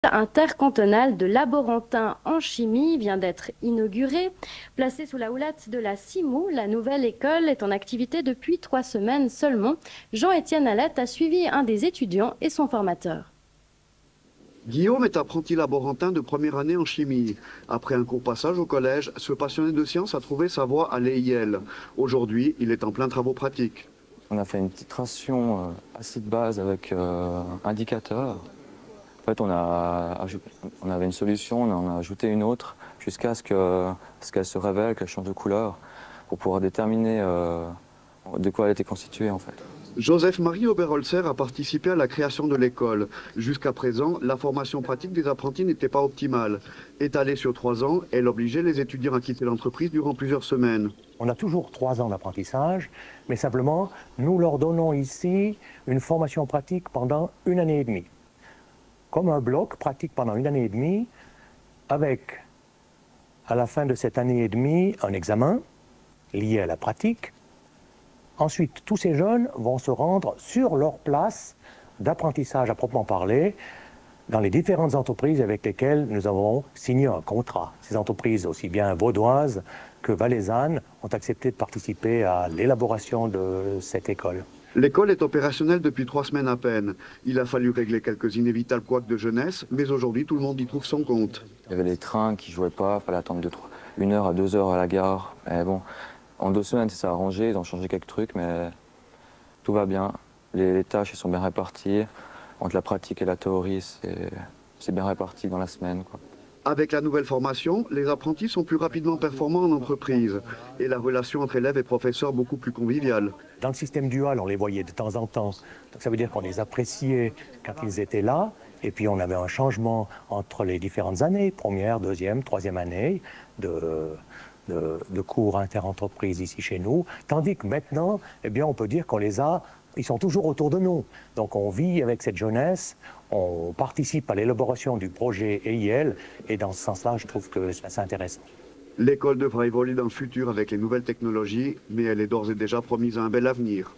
Intercantonal de laborantins en chimie vient d'être inauguré. Placée sous la houlette de la CIMU, la nouvelle école est en activité depuis 3 semaines seulement. Jean-Étienne Alette a suivi un des étudiants et son formateur. Guillaume est apprenti laborantin de première année en chimie. Après un court passage au collège, ce passionné de sciences a trouvé sa voie à l'EIL. Aujourd'hui, il est en plein travaux pratiques. On a fait une titration acide-base avec indicateur. En fait, on avait une solution, on en a ajouté une autre jusqu'à ce qu'elle se révèle, qu'elle change de couleur, pour pouvoir déterminer de quoi elle était constituée en fait. Joseph-Marie Oberholzer a participé à la création de l'école. Jusqu'à présent, la formation pratique des apprentis n'était pas optimale. Étalée sur 3 ans, elle obligeait les étudiants à quitter l'entreprise durant plusieurs semaines. On a toujours 3 ans d'apprentissage, mais simplement, nous leur donnons ici une formation pratique pendant 1 année et demie. Comme un bloc pratique pendant 1 année et demie, avec, à la fin de cette année et demie, un examen lié à la pratique. Ensuite, tous ces jeunes vont se rendre sur leur place d'apprentissage à proprement parler dans les différentes entreprises avec lesquelles nous avons signé un contrat. Ces entreprises, aussi bien vaudoises que valaisannes, ont accepté de participer à l'élaboration de cette école. L'école est opérationnelle depuis 3 semaines à peine. Il a fallu régler quelques inévitables couacs de jeunesse, mais aujourd'hui tout le monde y trouve son compte. Il y avait les trains qui ne jouaient pas, il fallait attendre 1 heure à 2 heures à la gare. Mais bon, en 2 semaines, ça s'est arrangé, ils ont changé quelques trucs, mais tout va bien. Les tâches elles sont bien réparties. Entre la pratique et la théorie, c'est bien réparti dans la semaine, quoi. Avec la nouvelle formation, les apprentis sont plus rapidement performants en entreprise et la relation entre élèves et professeurs beaucoup plus conviviale. Dans le système dual, on les voyait de temps en temps. Donc ça veut dire qu'on les appréciait quand ils étaient là. Et puis on avait un changement entre les différentes années, première, deuxième, troisième année de cours interentreprises ici chez nous. Tandis que maintenant, eh bien, on peut dire qu'on les a, ils sont toujours autour de nous. Donc on vit avec cette jeunesse, on participe à l'élaboration du projet EIL. Et dans ce sens-là, je trouve que c'est assez intéressant. L'école devra évoluer dans le futur avec les nouvelles technologies, mais elle est d'ores et déjà promise à un bel avenir.